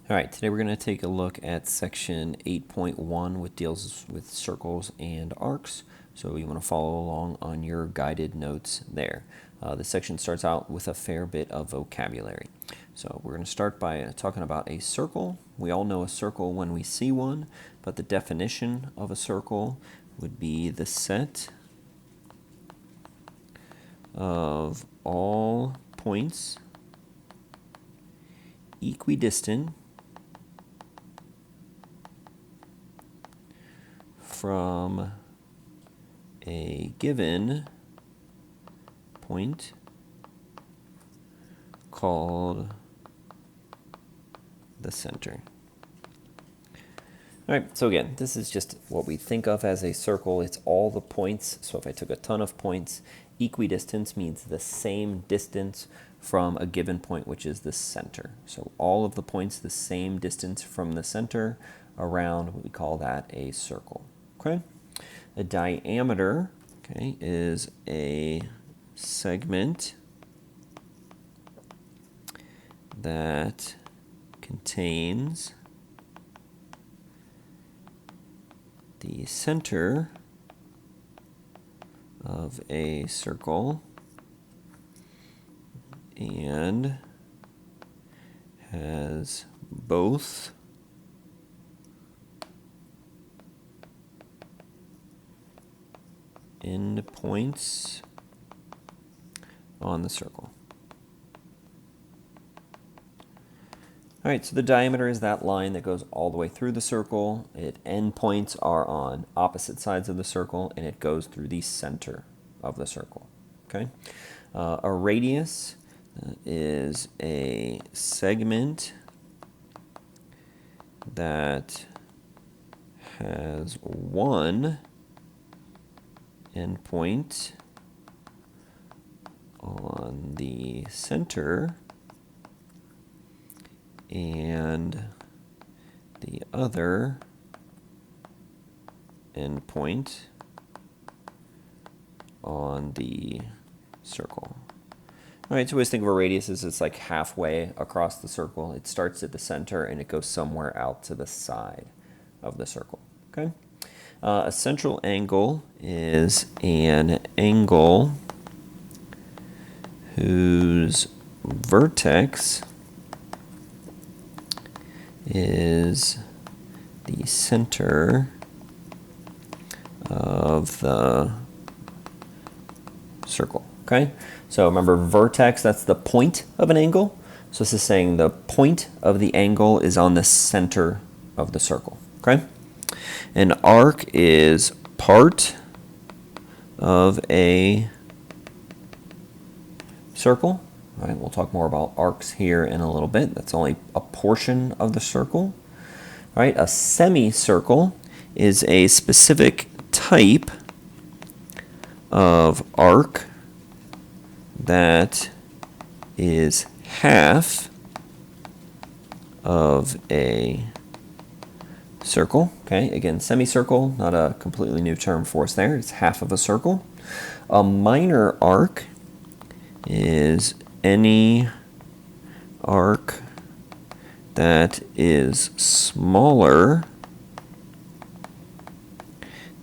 All right, today we're going to take a look at section 8.1, which deals with circles and arcs. So you want to follow along on your guided notes there. This section starts out with a fair bit of vocabulary. So we're going to start by talking about a circle. We all know a circle when we see one, but the definition of a circle would be the set of all points equidistant from a given point called the center. All right, so again, this is just what we think of as a circle. It's all the points. So if I took a ton of points, equidistance means the same distance from a given point, which is the center. So all of the points the same distance from the center around, we call that a circle. Okay? A diameter, okay, is a segment that contains the center of a circle and has both endpoints on the circle. All right, so the diameter is that line that goes all the way through the circle. Endpoints are on opposite sides of the circle, and it goes through the center of the circle. Okay, a radius is a segment that has one endpoint on the center and the other endpoint on the circle. All right, so always think of a radius as it's like halfway across the circle. It starts at the center and it goes somewhere out to the side of the circle. Okay. A central angle is an angle whose vertex is the center of the circle. Okay, so remember vertex, that's the point of an angle. So this is saying the point of the angle is on the center of the circle. Okay, an arc is part of a circle. All right, we'll talk more about arcs here in a little bit. That's only a portion of the circle. All right, a semicircle is a specific type of arc that is half of a circle. Okay, again, semicircle, not a completely new term for us there. It's half of a circle. A minor arc is any arc that is smaller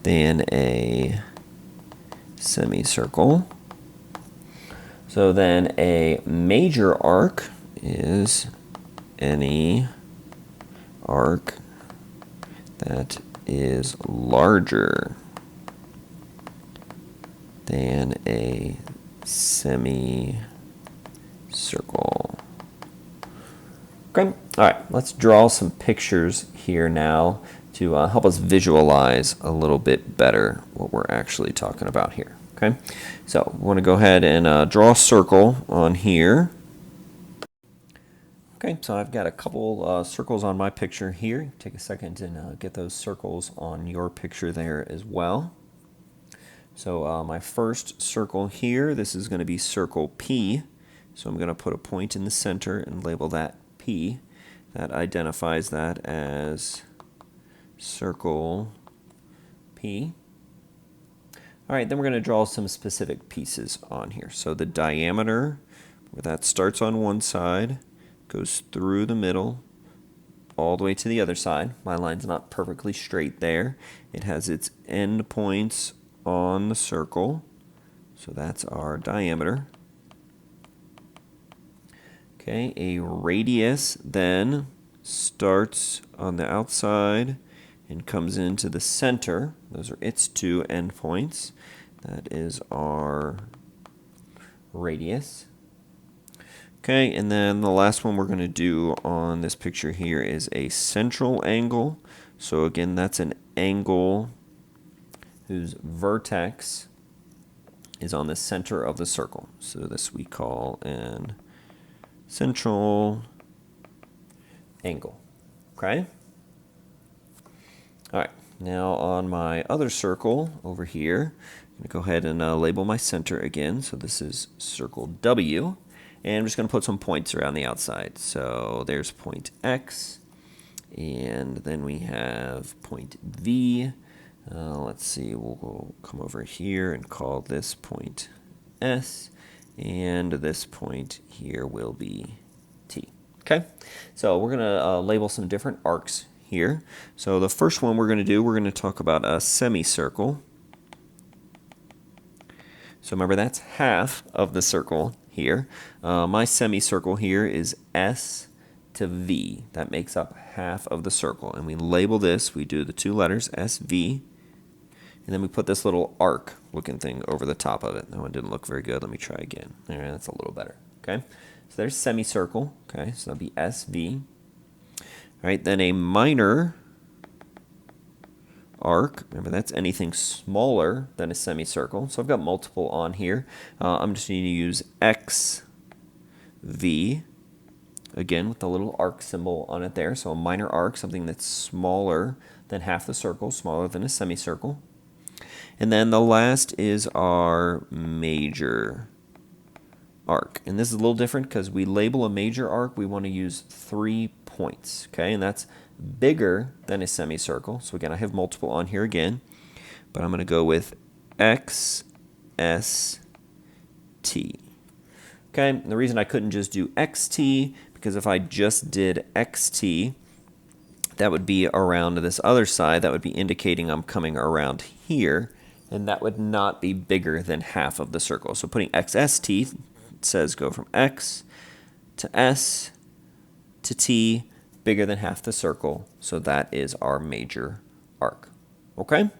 than a semicircle. So then a major arc is any arc that is larger than a semicircle. Okay, all right, let's draw some pictures here now to help us visualize a little bit better what we're actually talking about here. Okay, so we want to go ahead and draw a circle on here. Okay, so I've got a couple circles on my picture here. Take a second and get those circles on your picture there as well. So my first circle here, this is going to be circle P. So I'm going to put a point in the center and label that P. That identifies that as circle P. All right, then we're going to draw some specific pieces on here. So the diameter, where that starts on one side, goes through the middle, all the way to the other side. My line's not perfectly straight there. It has its end points on the circle. So that's our diameter. Okay, a radius then starts on the outside and comes into the center. Those are its two endpoints. That is our radius. Okay, and then the last one we're going to do on this picture here is a central angle. So again, that's an angle whose vertex is on the center of the circle. So this we call an central angle. Okay? All right, now on my other circle over here, I'm going to go ahead and label my center again. So this is circle W. And I'm just going to put some points around the outside. So there's point X, and then we have point V. Let's see, we'll come over here and call this point S, and this point here will be T. Okay, so we're going to label some different arcs here. So the first one we're going to talk about a semicircle. So remember, that's half of the circle here. My semicircle here is S to V. That makes up half of the circle. And we label this, we do the two letters, SV, and then we put this little arc looking thing over the top of it. That one didn't look very good. Let me try again. All right, that's a little better. Okay, so there's semicircle. Okay, so that'll be SV. All right, then a minor arc. Remember, that's anything smaller than a semicircle. So I've got multiple on here. I'm just going to use XV, again, with the little arc symbol on it there. So a minor arc, something that's smaller than half the circle, smaller than a semicircle. And then the last is our major arc. And this is a little different because we label a major arc, we want to use 3 points. Okay, and that's bigger than a semicircle. So again, I have multiple on here again, but I'm going to go with XST. Okay, and the reason I couldn't just do XT, because if I just did XT, that would be around this other side. That would be indicating I'm coming around here, and that would not be bigger than half of the circle. So putting XST says go from X to S to T, bigger than half the circle, so that is our major arc. Okay?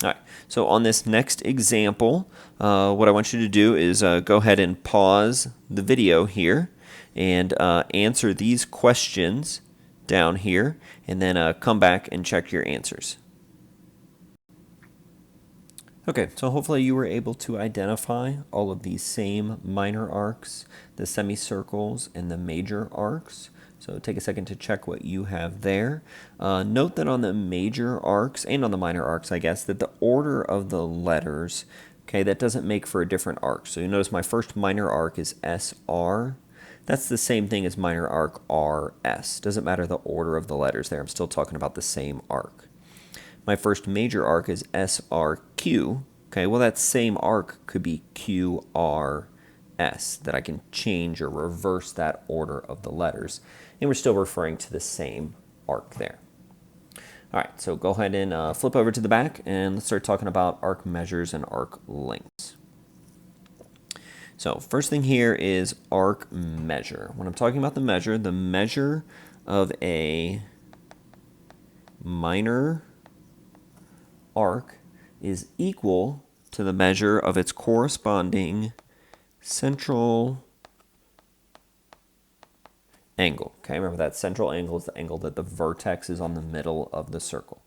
All right, so on this next example, what I want you to do is go ahead and pause the video here and answer these questions down here, and then come back and check your answers. Okay, so hopefully you were able to identify all of these same minor arcs, the semicircles, and the major arcs. So take a second to check what you have there. Note that on the major arcs, and on the minor arcs, I guess, that the order of the letters, okay, that doesn't make for a different arc. So you notice my first minor arc is SR. That's the same thing as minor arc RS. Doesn't matter the order of the letters there. I'm still talking about the same arc. My first major arc is SRQ. Okay, well, that same arc could be QRS, that I can change or reverse that order of the letters. And we're still referring to the same arc there. All right, so go ahead and flip over to the back, and let's start talking about arc measures and arc lengths. So first thing here is arc measure. When I'm talking about the measure of a minor arc is equal to the measure of its corresponding central angle. Okay, remember that central angle is the angle that the vertex is on the middle of the circle.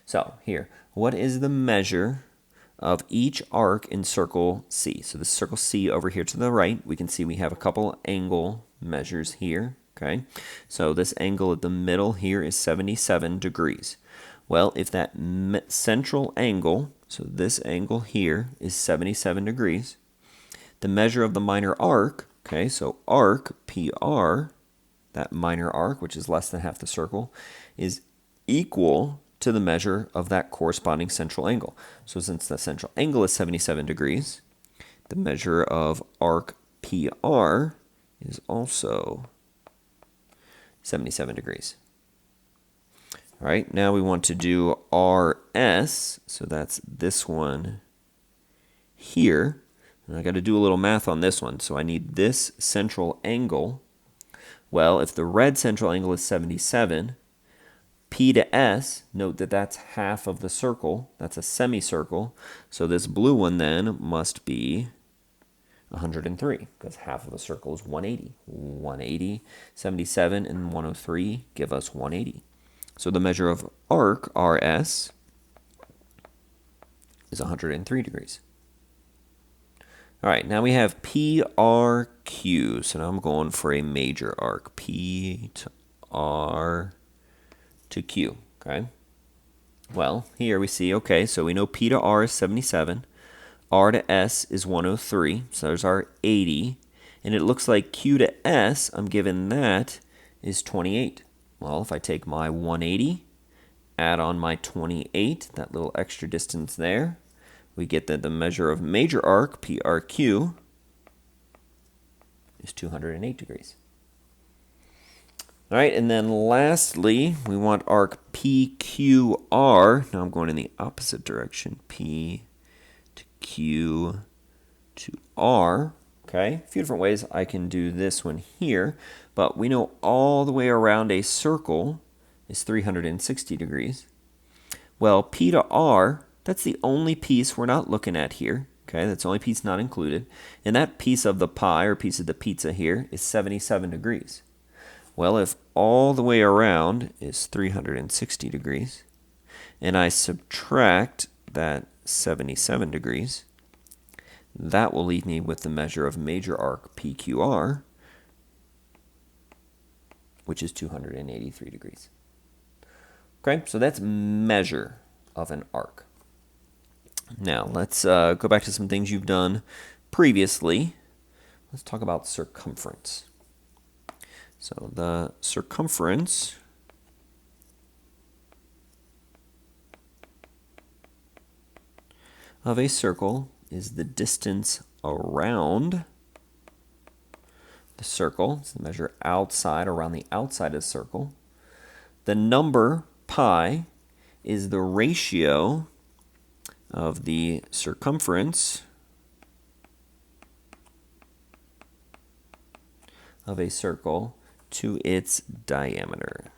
So here, what is the measure of each arc in circle C? So this circle C over here to the right, we can see we have a couple angle measures here. Okay, so this angle at the middle here is 77 degrees. Well, if that central angle, so this angle here is 77 degrees, the measure of the minor arc, okay, so arc, PR, that minor arc, which is less than half the circle, is equal to the measure of that corresponding central angle. So since the central angle is 77 degrees, the measure of arc PR is also 77 degrees. All right, now we want to do RS, so that's this one here. And I got to do a little math on this one, so I need this central angle. Well, if the red central angle is 77, P to S, note that that's half of the circle. That's a semicircle. So this blue one then must be 103, because half of the circle is 180. 180, 77, and 103 give us 180. So the measure of arc, RS, is 103 degrees. All right, now we have PRQ. So now I'm going for a major arc. P to R to Q, okay? Well, here we see, okay, so we know P to R is 77. R to S is 103, so there's our 80. And it looks like Q to S, I'm given that, is 28. Well, if I take my 180, add on my 28, that little extra distance there, we get that the measure of major arc, PRQ, is 208 degrees. All right, and then lastly, we want arc PQR. Now I'm going in the opposite direction, P to Q to R. Okay, a few different ways I can do this one here, but we know all the way around a circle is 360 degrees. Well, P to R, that's the only piece we're not looking at here. Okay, that's the only piece not included. And that piece of the pie or piece of the pizza here is 77 degrees. Well, if all the way around is 360 degrees, and I subtract that 77 degrees, that will leave me with the measure of major arc PQR, which is 283 degrees. Okay, so that's measure of an arc. Now, let's go back to some things you've done previously. Let's talk about circumference. So the circumference of a circle is the distance around the circle. It's the measure outside, around the outside of the circle. The number pi is the ratio of the circumference of a circle to its diameter.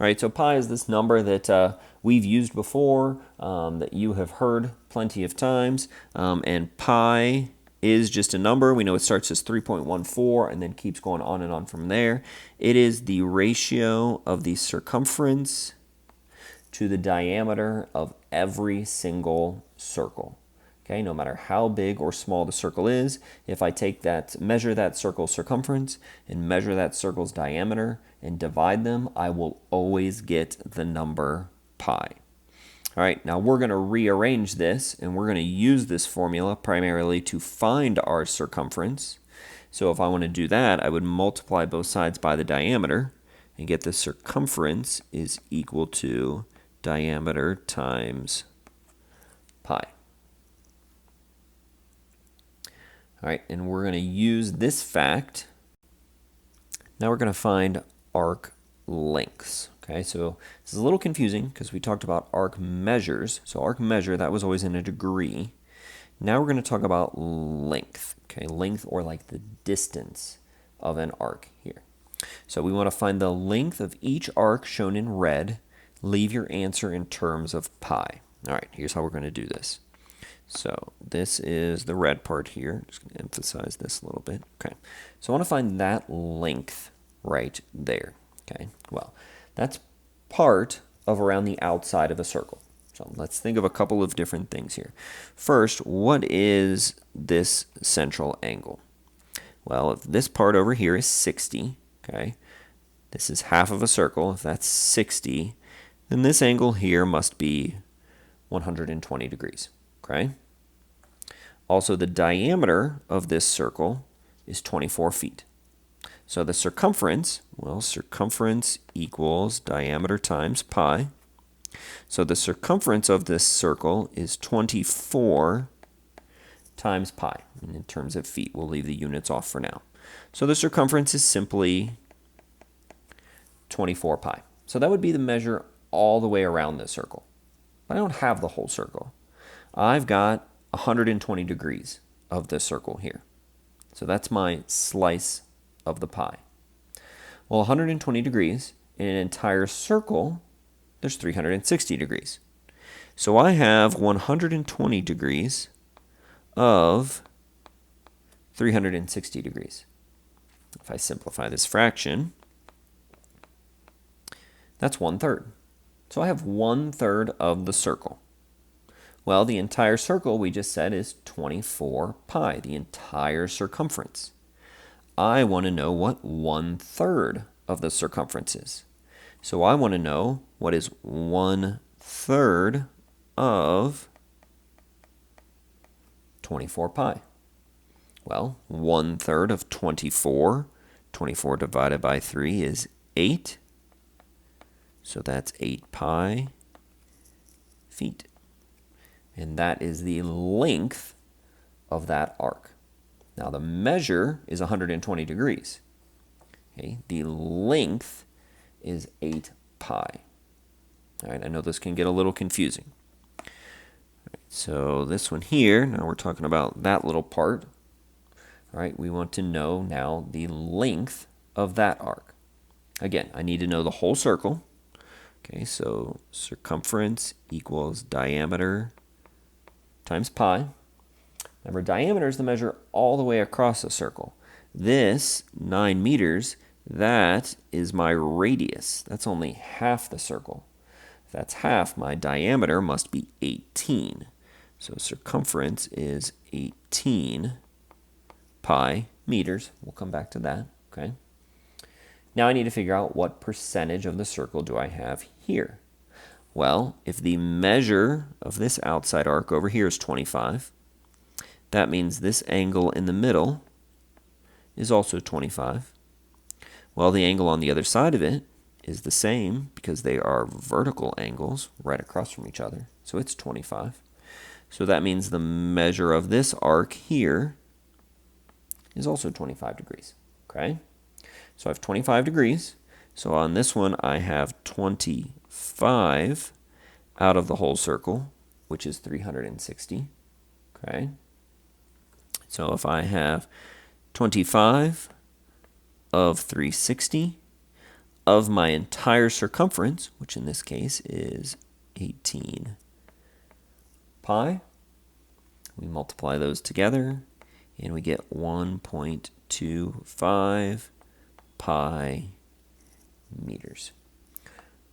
All right, so pi is this number that we've used before, that you have heard plenty of times, and pi is just a number. We know it starts as 3.14 and then keeps going on and on from there. It is the ratio of the circumference to the diameter of every single circle. Okay, no matter how big or small the circle is, if I take that, measure that circle's circumference and measure that circle's diameter and divide them, I will always get the number pi. All right, now we're going to rearrange this, and we're going to use this formula primarily to find our circumference. So if I want to do that, I would multiply both sides by the diameter and get the circumference is equal to diameter times pi. All right, and we're going to use this fact. Now we're going to find arc lengths. Okay, so this is a little confusing because we talked about arc measures. So arc measure, that was always in a degree. Now we're going to talk about length. Okay, length, or like the distance of an arc here. So we want to find the length of each arc shown in red. Leave your answer in terms of pi. All right, here's how we're going to do this. So this is the red part here. Just going to emphasize this a little bit. Okay, so I want to find that length right there. Okay, well, that's part of around the outside of a circle. So let's think of a couple of different things here. First, what is this central angle? Well, if this part over here is 60, okay, this is half of a circle. If that's 60, then this angle here must be 120 degrees. Okay. Also, the diameter of this circle is 24 feet. So the circumference, well, circumference equals diameter times pi. So the circumference of this circle is 24 times pi. And in terms of feet, we'll leave the units off for now. So the circumference is simply 24 pi. So that would be the measure all the way around this circle. But I don't have the whole circle. I've got 120 degrees of this circle here. So that's my slice of the pie. Well, 120 degrees in an entire circle, there's 360 degrees. So I have 120 degrees of 360 degrees. If I simplify this fraction, that's 1/3. So I have 1/3 of the circle. Well, the entire circle, we just said, is 24 pi, the entire circumference. I want to know what 1/3 of the circumference is. So I want to know what is 1/3 of 24 pi. Well, 1/3 of 24, 24 divided by 3 is 8. So that's 8 pi feet. And that is the length of that arc. Now the measure is 120 degrees. Okay, the length is 8 pi. All right, I know this can get a little confusing. All right, so this one here, now we're talking about that little part. All right, we want to know now the length of that arc. Again, I need to know the whole circle. Okay, so circumference equals diameter times pi. Remember, diameter is the measure all the way across the circle. This 9 meters, that is my radius. That's only half the circle. If that's half, my diameter must be 18. So circumference is 18 pi meters. We'll come back to that, okay? Now I need to figure out what percentage of the circle do I have here. Well, if the measure of this outside arc over here is 25, that means this angle in the middle is also 25. Well, the angle on the other side of it is the same because they are vertical angles right across from each other. So it's 25. So that means the measure of this arc here is also 25 degrees. Okay? So I have 25 degrees. So on this one, I have 25 out of the whole circle, which is 360. Okay? So if I have 25 of 360 of my entire circumference, which in this case is 18 pi, we multiply those together and we get 1.25 pi meters.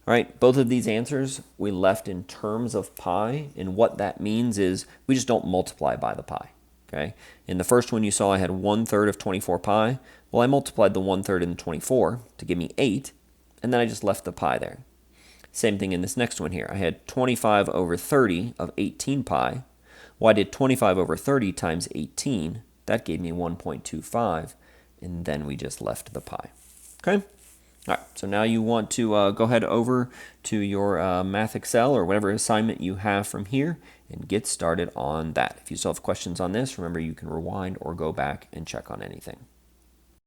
All right, both of these answers we left in terms of pi, and what that means is we just don't multiply by the pi. Okay? In the first one you saw I had 1/3 of 24 pi. Well, I multiplied the 1/3 and the 24 to give me 8, and then I just left the pi there. Same thing in this next one here. I had 25 over 30 of 18 pi. Well, I did 25 over 30 times 18. That gave me 1.25, and then we just left the pi. Okay? All right, so now you want to go ahead over to your Math Excel or whatever assignment you have from here and get started on that. If you still have questions on this, remember you can rewind or go back and check on anything.